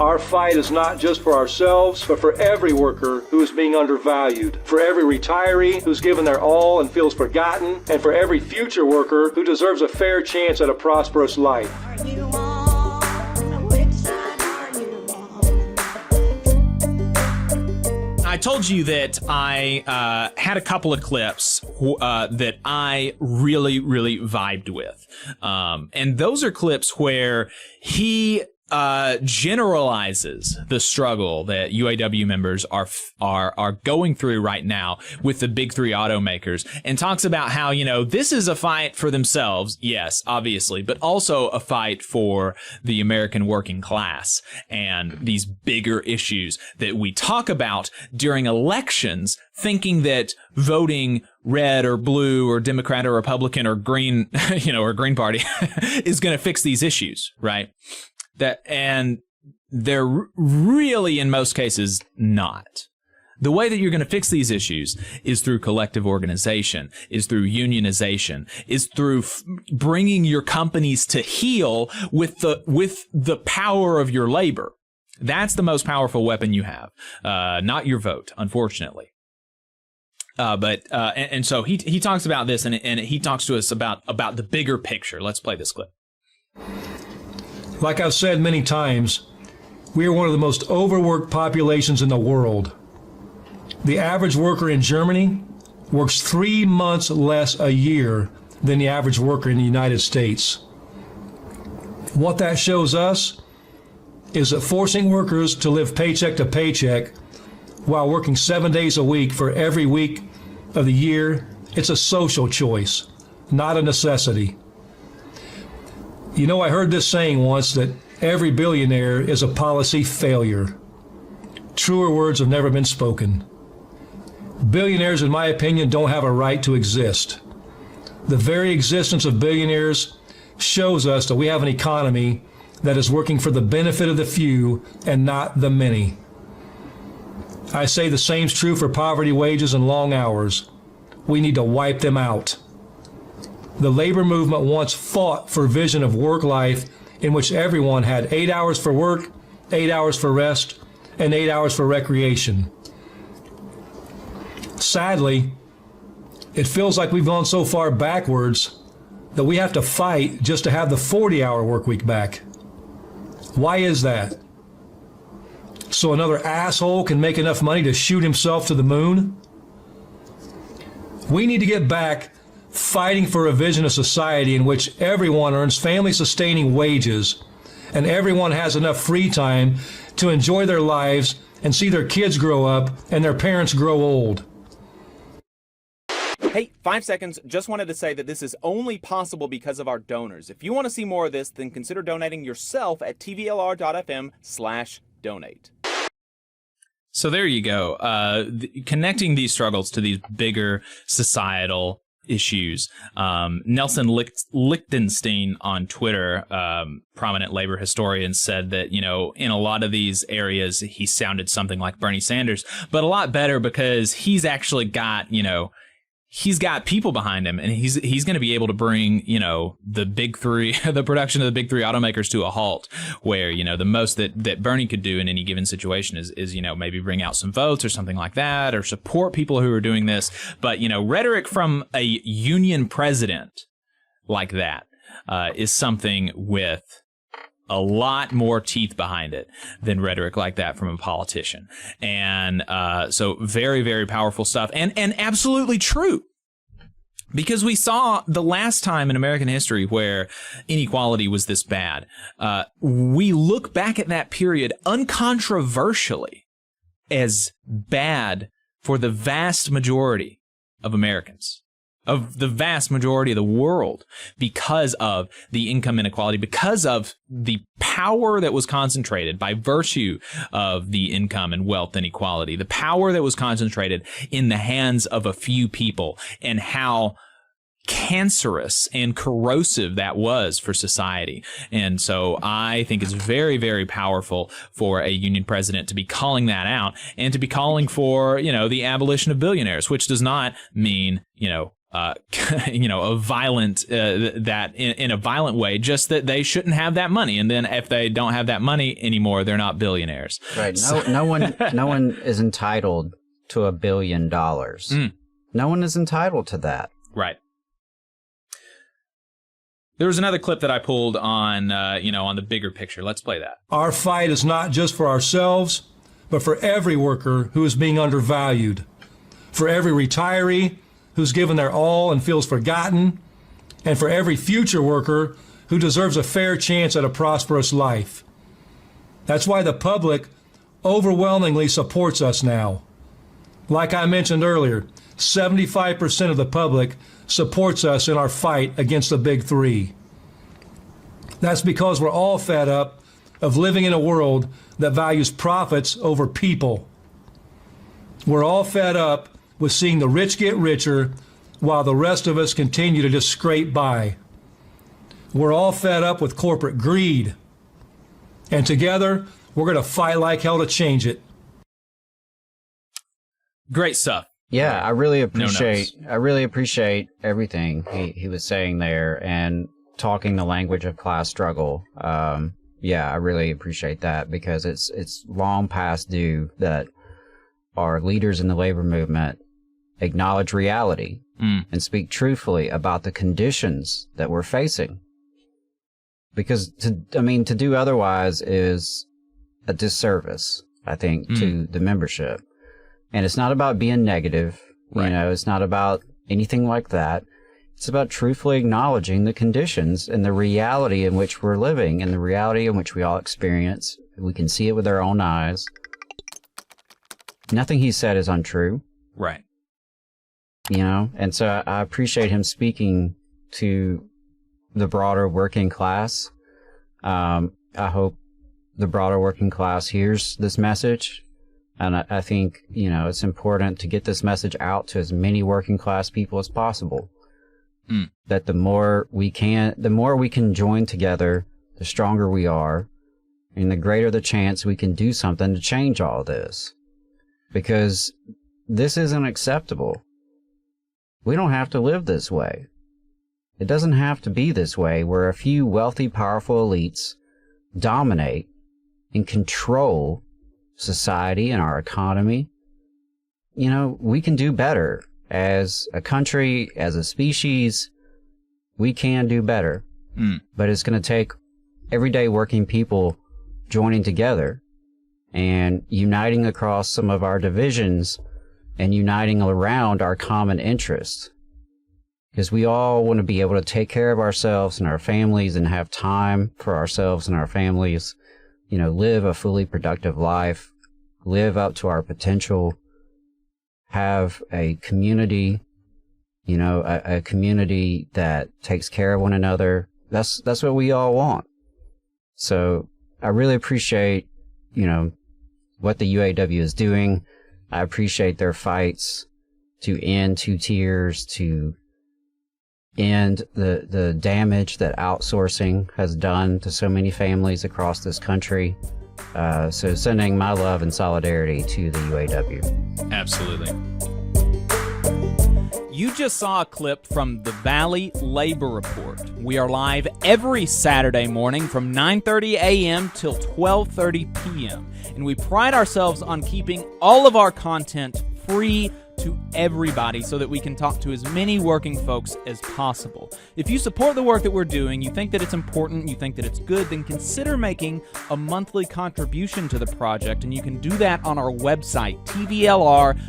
Our fight is not just for ourselves, but for every worker who is being undervalued, for every retiree who's given their all and feels forgotten, and for every future worker who deserves a fair chance at a prosperous life. I told you that I had a couple of clips that I really, really vibed with. And those are clips where he generalizes the struggle that UAW members are going through right now with the big three automakers, and talks about how, you know, this is a fight for themselves, yes, obviously, but also a fight for the American working class and these bigger issues that we talk about during elections, thinking that voting red or blue or Democrat or Republican or green, or Green Party is going to fix these issues, right? And they're really, in most cases, not. The way that you're going to fix these issues is through collective organization, is through unionization, is through bringing your companies to heel with the power of your labor. That's the most powerful weapon you have, not your vote, unfortunately. And so he talks about this, and he talks to us about the bigger picture. Let's play this clip. Like I've said many times, we are one of the most overworked populations in the world. The average worker in Germany works 3 months less a year than the average worker in the United States. What that shows us is that forcing workers to live paycheck to paycheck while working 7 days a week for every week of the year, it's a social choice, not a necessity. You know, I heard this saying once that every billionaire is a policy failure. Truer words have never been spoken. Billionaires, in my opinion, don't have a right to exist. The very existence of billionaires shows us that we have an economy that is working for the benefit of the few and not the many. I say the same's true for poverty wages and long hours. We need to wipe them out. The labor movement once fought for a vision of work life in which everyone had 8 hours for work, 8 hours for rest, and 8 hours for recreation. Sadly, it feels like we've gone so far backwards that we have to fight just to have the 40-hour work week back. Why is that? So another asshole can make enough money to shoot himself to the moon? We need to get back fighting for a vision of society in which everyone earns family-sustaining wages and everyone has enough free time to enjoy their lives and see their kids grow up and their parents grow old. Hey, 5 seconds. Just wanted to say that this is only possible because of our donors. If you want to see more of this, then consider donating yourself at tvlr.fm/donate. So there you go. Connecting these struggles to these bigger societal issues. Nelson Lichtenstein on Twitter, prominent labor historian, said that, you know, in a lot of these areas, he sounded something like Bernie Sanders, but a lot better because he's actually got, you know, he's got people behind him, and he's going to be able to bring, you know, the big three, the production of the big three automakers to a halt, where, you know, the most that Bernie could do in any given situation is, you know, maybe bring out some votes or something like that, or support people who are doing this. But, you know, rhetoric from a union president like that is something with a lot more teeth behind it than rhetoric like that from a politician. And so very, very powerful stuff, and absolutely true. Because we saw the last time in American history where inequality was this bad, we look back at that period uncontroversially as bad for the vast majority of Americans, of the vast majority of the world, because of the income inequality, because of the power that was concentrated by virtue of the income and wealth inequality, the power that was concentrated in the hands of a few people, and how cancerous and corrosive that was for society. And so I think it's very, very powerful for a union president to be calling that out, and to be calling for, you know, the abolition of billionaires, which does not mean, you know, a violent that in a violent way, just that they shouldn't have that money, and then if they don't have that money anymore, they're not billionaires. Right. No one is entitled to $1 billion. No one is entitled to that. Right. There was another clip that I pulled on on the bigger picture. Let's play that. Our fight is not just for ourselves, but for every worker who is being undervalued, for every retiree who's given their all and feels forgotten, and for every future worker who deserves a fair chance at a prosperous life. That's why the public overwhelmingly supports us now. Like I mentioned earlier, 75% of the public supports us in our fight against the big three. That's because we're all fed up of living in a world that values profits over people. We're all fed up with seeing the rich get richer while the rest of us continue to just scrape by. We're all fed up with corporate greed. And together, we're going to fight like hell to change it. Great stuff. Yeah, I really appreciate everything he was saying there and talking the language of class struggle. Yeah, I really appreciate that, because it's long past due that our leaders in the labor movement acknowledge reality and speak truthfully about the conditions that we're facing. Because to do otherwise is a disservice, I think, to the membership. And it's not about being negative, right. It's not about anything like that. It's about truthfully acknowledging the conditions and the reality in which we're living and the reality in which we all experience. We can see it with our own eyes. Nothing he said is untrue. Right. And so I appreciate him speaking to the broader working class. I hope the broader working class hears this message. And I think, it's important to get this message out to as many working class people as possible. That the more we can join together, the stronger we are, and the greater the chance we can do something to change all this. Because this isn't acceptable. We don't have to live this way. It doesn't have to be this way, where a few wealthy, powerful elites dominate and control society and our economy. We can do better. As a country, as a species, we can do better. But it's going to take everyday working people joining together and uniting across some of our divisions and uniting around our common interests. Because we all want to be able to take care of ourselves and our families and have time for ourselves and our families, live a fully productive life, live up to our potential, have a community, a community that takes care of one another. That's what we all want. So I really appreciate, what the UAW is doing. I appreciate their fights to end two tiers, to end the damage that outsourcing has done to so many families across this country. So sending my love and solidarity to the UAW. Absolutely. You just saw a clip from the Valley Labor Report. We are live every Saturday morning from 9:30 a.m. till 12:30 p.m. And we pride ourselves on keeping all of our content free to everybody so that we can talk to as many working folks as possible. If you support the work that we're doing, you think that it's important, you think that it's good, then consider making a monthly contribution to the project, and you can do that on our website, tvlr.fm.